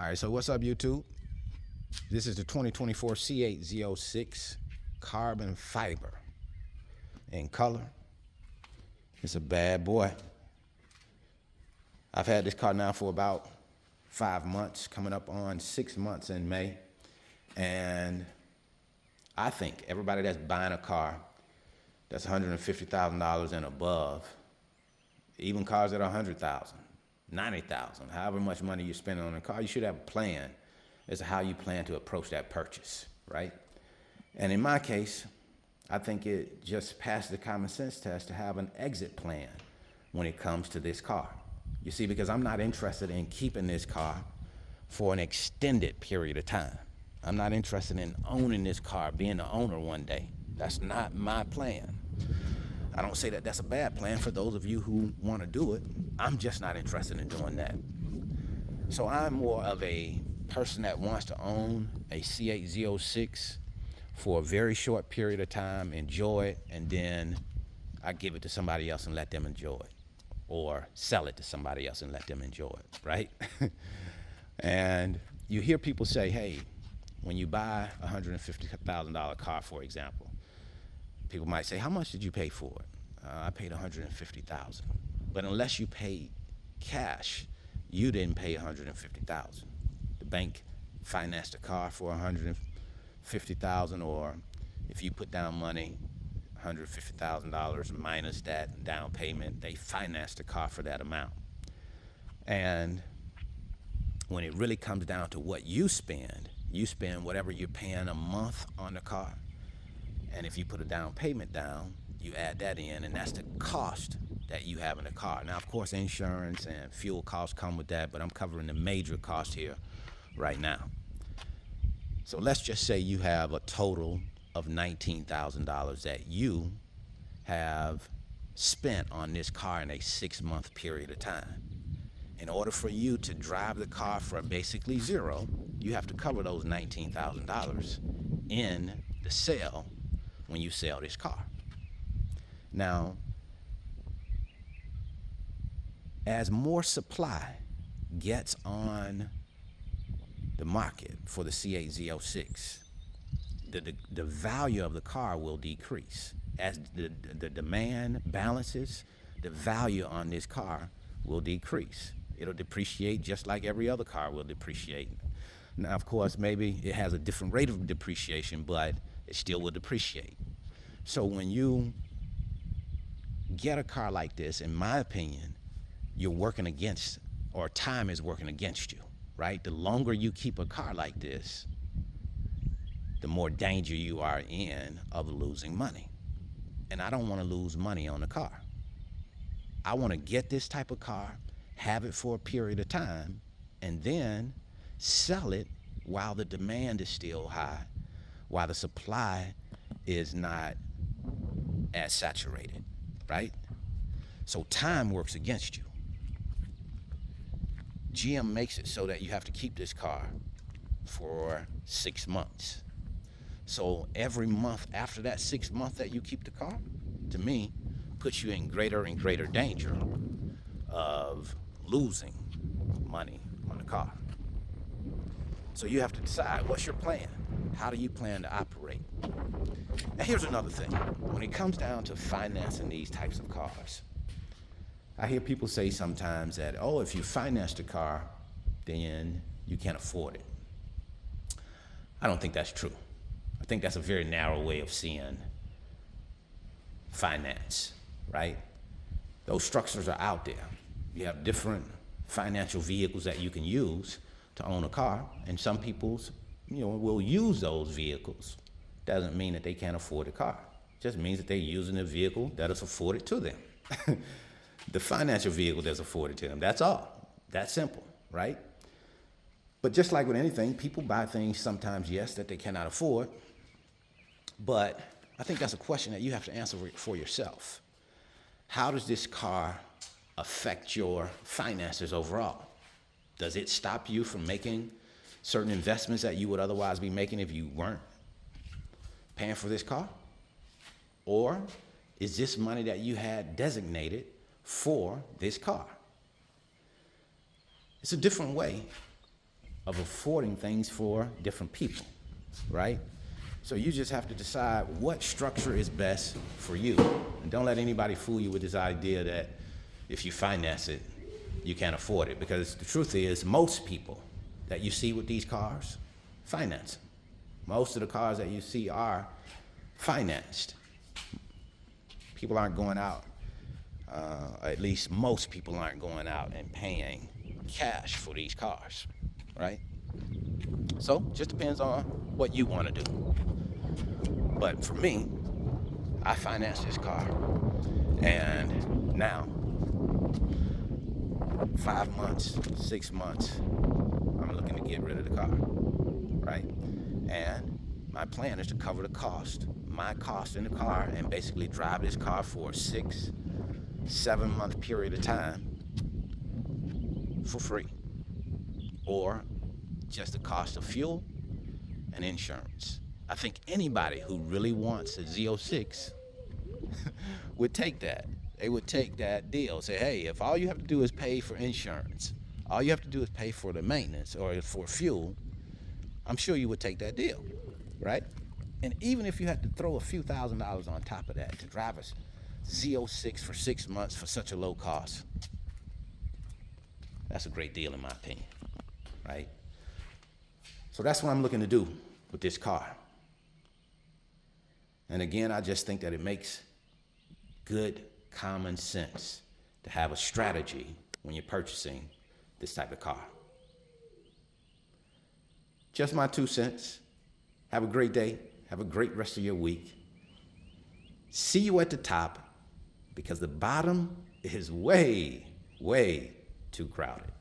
All right, so what's up, YouTube? This is the 2024 C8 ZO6 carbon fiber in color. It's a bad boy. I've had this car now for about 5 months, coming up on 6 months in May. And I think everybody that's buying a car that's $150,000 and above, even cars that are $100,000, $90,000, however much money you're spending on a car, you should have a plan as to how you plan to approach that purchase, right? And in my case, I think it just passed the common sense test to have an exit plan when it comes to this car. You see, because I'm not interested in keeping this car for an extended period of time. I'm not interested in owning this car, being the owner one day. That's not my plan. I don't say that that's a bad plan for those of you who want to do it. I'm just not interested in doing that. So I'm more of a person that wants to own a C8 ZO6 for a very short period of time, enjoy it, and then I give it to somebody else and let them enjoy it, or sell it to somebody else and let them enjoy it, right? And you hear people say, hey, when you buy a $150,000 car, for example, people might say, how much did you pay for it? I paid $150,000. But unless you paid cash, you didn't pay $150,000. The bank financed the car for $150,000, or if you put down money, $150,000 minus that down payment, they financed the car for that amount. And when it really comes down to what you spend whatever you're paying a month on the car. And if you put a down payment down, you add that in, and that's the cost that you have in the car. Now, of course, insurance and fuel costs come with that, but I'm covering the major cost here right now. So let's just say you have a total of $19,000 that you have spent on this car in a 6-month period of time. In order for you to drive the car for basically zero, you have to cover those $19,000 in the sale when you sell this car. Now, as more supply gets on the market for the C8 ZO6, the value of the car will decrease. As the demand balances, the value on this car will decrease. It'll depreciate just like every other car will depreciate. Now, of course, maybe it has a different rate of depreciation, but it still will depreciate. So when you get a car like this, in my opinion, you're working against, or time is working against you, right? The longer you keep a car like this, the more danger you are in of losing money. And I don't want to lose money on a car. I want to get this type of car, have it for a period of time, and then sell it while the demand is still high, while the supply is not as saturated, right? So time works against you. GM makes it so that you have to keep this car for 6 months. So every month after that 6 month that you keep the car, to me, puts you in greater and greater danger of losing money on the car. So you have to decide, what's your plan? How do you plan to operate? Now here's another thing. When it comes down to financing these types of cars, I hear people say sometimes that, oh, if you finance the car, then you can't afford it. I don't think that's true. I think that's a very narrow way of seeing finance, right? Those structures are out there. You have different financial vehicles that you can use to own a car, and some people, will use those vehicles. Doesn't mean that they can't afford a car. It just means that they're using a vehicle that is afforded to them. The financial vehicle that's afforded to them. That's all. That's simple, right? But just like with anything, people buy things sometimes, yes, that they cannot afford. But I think that's a question that you have to answer for yourself. How does this car affect your finances overall? Does it stop you from making certain investments that you would otherwise be making if you weren't paying for this car? Or is this money that you had designated for this car? It's a different way of affording things for different people, right? So you just have to decide what structure is best for you. And don't let anybody fool you with this idea that if you finance it, you can't afford it. Because the truth is, most people that you see with these cars, finance them. Most of the cars that you see are financed. People aren't going out, at least most people aren't going out and paying cash for these cars, right? So just depends on what you want to do. But for me, I financed this car, and now 5 months, 6 months, I'm looking to get rid of the car, right? And my plan is to cover the cost, my cost in the car, and basically drive this car for a 6-7 month period of time for free, or just the cost of fuel and insurance. I think anybody who really wants a ZO6 would take that. They would take that deal. Say, hey, if all you have to do is pay for insurance, all you have to do is pay for the maintenance or for fuel, I'm sure you would take that deal, right? And even if you had to throw a few $1,000s on top of that to drive a ZO6 for 6 months for such a low cost, that's a great deal in my opinion, right? So that's what I'm looking to do with this car. And again, I just think that it makes good common sense to have a strategy when you're purchasing this type of car. Just my 2 cents. Have a great day. Have a great rest of your week. See you at the top, because the bottom is way, way too crowded.